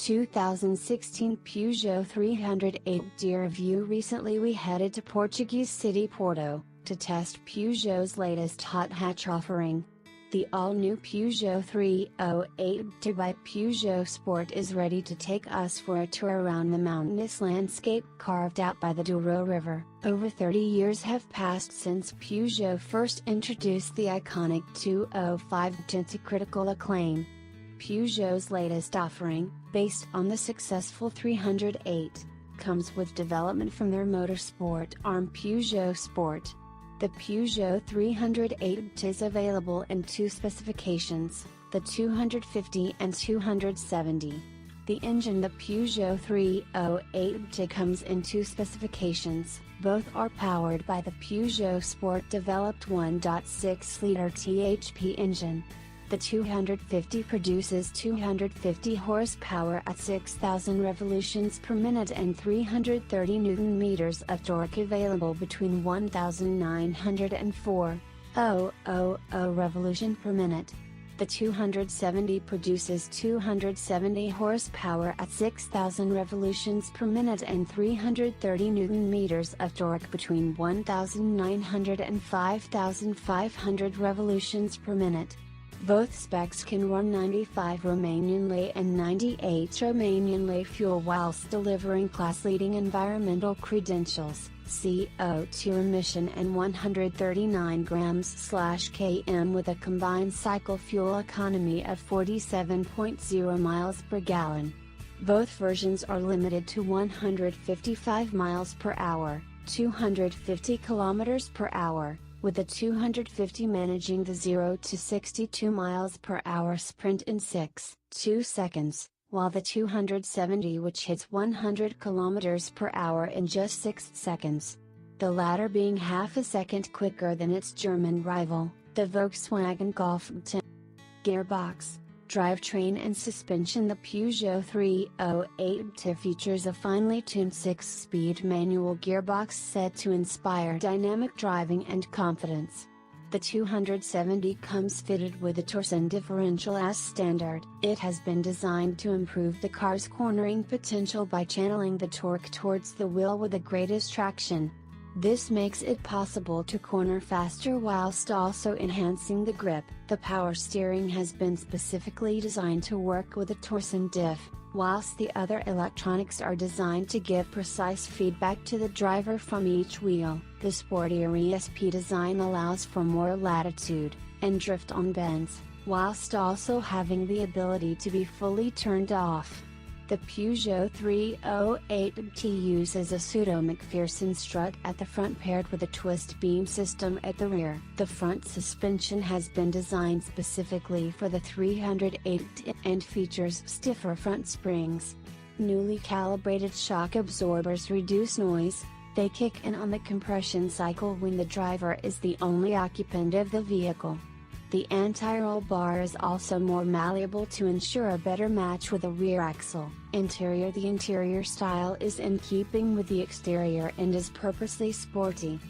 2016 Peugeot 308. Dear review. Recently we headed to Portuguese city Porto, to test Peugeot's latest hot hatch offering. The all-new Peugeot 308 by Peugeot Sport is ready to take us for a tour around the mountainous landscape carved out by the Douro River. Over 30 years have passed since Peugeot first introduced the iconic 205 to critical acclaim. Peugeot's latest offering, based on the successful 308, comes with development from their motorsport arm Peugeot Sport. The Peugeot 308 is available in two specifications, the 250 and 270. The engine. The Peugeot 308 comes in two specifications, both are powered by the Peugeot Sport developed 1.6-liter THP engine. The 250 produces 250 horsepower at 6,000 revolutions per minute and 330 Nm of torque, available between 1,900 and 4,000 revolution per minute. The 270 produces 270 horsepower at 6,000 revolutions per minute and 330 Nm of torque between 1,900 and 5,500 revolutions per minute. Both specs can run 95 Romanian lei and 98 Romanian lei fuel whilst delivering class-leading environmental credentials, CO2 emission and 139 grams/km with a combined cycle fuel economy of 47.0 miles per gallon. Both versions are limited to 155 miles per hour, 250 kilometers per hour, with the 250 managing the 0 to 62 miles per hour sprint in 6.2 seconds, while the 270 which hits 100 kilometers per hour in just 6 seconds. The latter being half a second quicker than its German rival, the Volkswagen Golf 10. Gearbox, drivetrain and suspension. The Peugeot 308 features a finely tuned 6-speed manual gearbox said to inspire dynamic driving and confidence. The 270 comes fitted with a torsion differential as standard. It has been designed to improve the car's cornering potential by channeling the torque towards the wheel with the greatest traction. This makes it possible to corner faster whilst also enhancing the grip. The power steering has been specifically designed to work with a torsion diff, whilst the other electronics are designed to give precise feedback to the driver from each wheel. The sportier ESP design allows for more latitude and drift on bends, whilst also having the ability to be fully turned off. The Peugeot 308 uses a pseudo-McPherson strut at the front paired with a twist beam system at the rear. The front suspension has been designed specifically for the 308 and features stiffer front springs. Newly calibrated shock absorbers reduce noise. They kick in on the compression cycle when the driver is the only occupant of the vehicle. The anti-roll bar is also more malleable to ensure a better match with the rear axle. Interior. The interior style is in keeping with the exterior and is purposely sporty.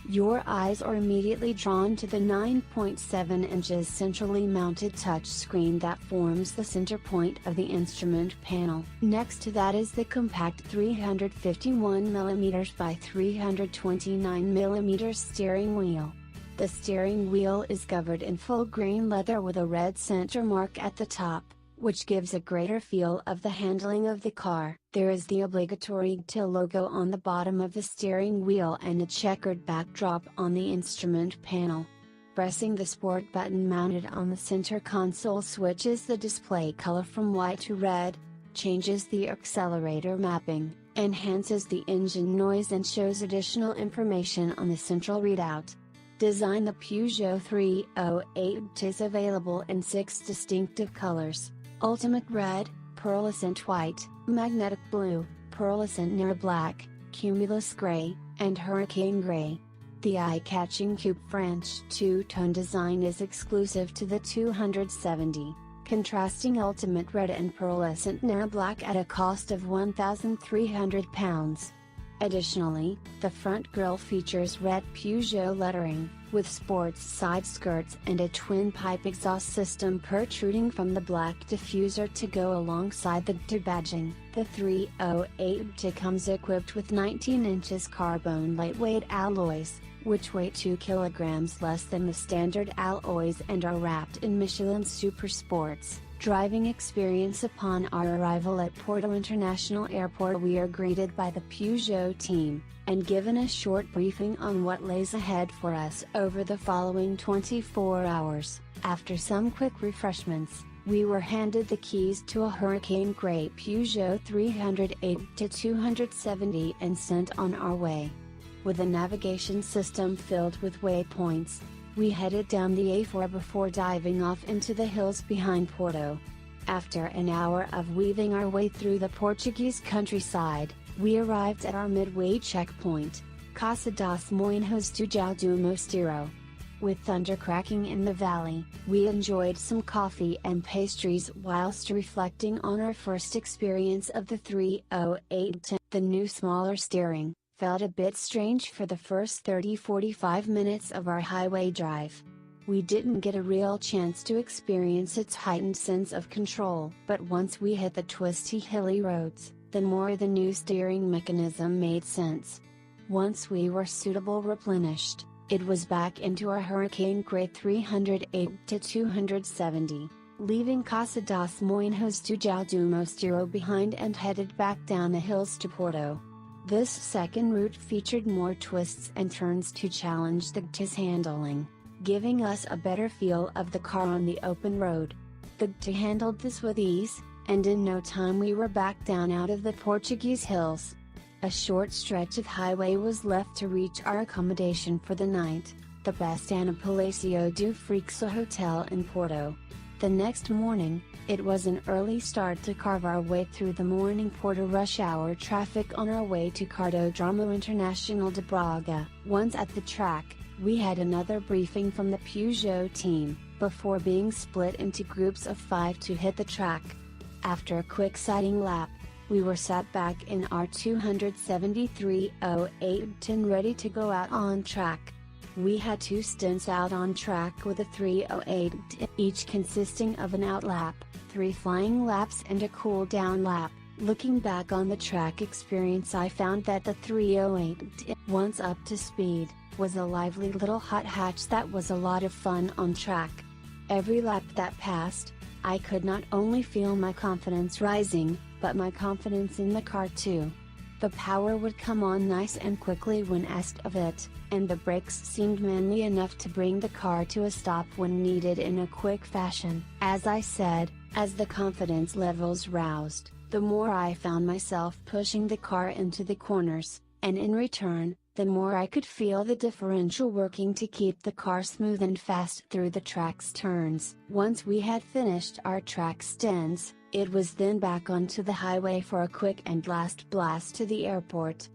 Your eyes are immediately drawn to the 9.7 inches centrally mounted touchscreen that forms the center point of the instrument panel. Next to that is the compact 351mm by 329mm steering wheel. The steering wheel is covered in full grain leather with a red center mark at the top, which gives a greater feel of the handling of the car. There is the obligatory TIL logo on the bottom of the steering wheel and a checkered backdrop on the instrument panel. Pressing the Sport button mounted on the center console switches the display color from white to red, changes the accelerator mapping, enhances the engine noise and shows additional information on the central readout. Design. The Peugeot 308 is available in 6 distinctive colors: Ultimate Red, Pearlescent White, Magnetic Blue, Pearlescent Near Black, Cumulus Gray, and Hurricane Gray. The eye-catching Coupe French two-tone design is exclusive to the 270, contrasting Ultimate Red and Pearlescent Near Black at a cost of £1,300. Additionally, the front grille features red Peugeot lettering, with sports side skirts and a twin-pipe exhaust system protruding from the black diffuser to go alongside the T badging. The 308 comes equipped with 19 inches carbon lightweight alloys, which weigh 2 kilograms less than the standard alloys and are wrapped in Michelin Super Sports driving experience. Upon our arrival at Porto International Airport, we are greeted by the Peugeot team, and given a short briefing on what lays ahead for us over the following 24 hours. After some quick refreshments, we were handed the keys to a hurricane grey Peugeot 308-270 and sent on our way. With a navigation system filled with waypoints, we headed down the A4 before diving off into the hills behind Porto. After an hour of weaving our way through the Portuguese countryside, we arrived at our midway checkpoint, Casa dos Moinhos do Mosteiro. With thunder cracking in the valley, we enjoyed some coffee and pastries whilst reflecting on our first experience of the 308. The new smaller steering felt a bit strange for the first 30-45 minutes of our highway drive. We didn't get a real chance to experience its heightened sense of control. But once we hit the twisty hilly roads, the more the new steering mechanism made sense. Once we were suitably replenished, it was back into our hurricane grey 308-270, leaving Casa dos Moinhos do Mosteiro behind and headed back down the hills to Porto. This second route featured more twists and turns to challenge the TI's handling, giving us a better feel of the car on the open road. The TI handled this with ease, and in no time we were back down out of the Portuguese hills. A short stretch of highway was left to reach our accommodation for the night, the Bestana Palacio do Freixo Hotel in Porto. The next morning, it was an early start to carve our way through the morning Porto rush hour traffic on our way to Cartódromo Internacional de Braga. Once at the track, we had another briefing from the Peugeot team, before being split into groups of 5 to hit the track. After a quick sighting lap, we were sat back in our 27308 and ready to go out on track. We had 2 stints out on track with a 308, each consisting of an out lap, 3 flying laps and a cool down lap. Looking back on the track experience, I found that the 308, once up to speed, was a lively little hot hatch that was a lot of fun on track. Every lap that passed, I could not only feel my confidence rising, but my confidence in the car too. The power would come on nice and quickly when asked of it, and the brakes seemed manly enough to bring the car to a stop when needed in a quick fashion. As I said, as the confidence levels roused, the more I found myself pushing the car into the corners, and in return, the more I could feel the differential working to keep the car smooth and fast through the track's turns. Once we had finished our track stints, it was then back onto the highway for a quick and last blast to the airport.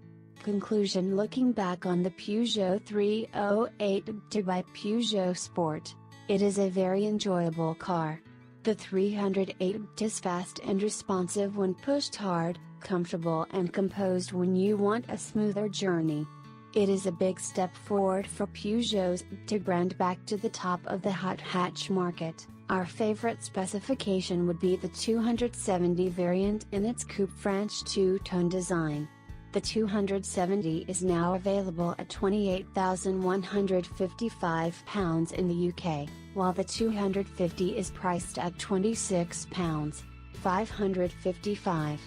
Conclusion: looking back on the Peugeot 308 by Peugeot Sport, it is a very enjoyable car. The 308 is fast and responsive when pushed hard, comfortable and composed when you want a smoother journey. It is a big step forward for Peugeot's brand back to the top of the hot hatch market. Our favorite specification would be the 270 variant in its coupe French two-tone design. The 270 is now available at £28,155 in the UK, while the 250 is priced at £26,555.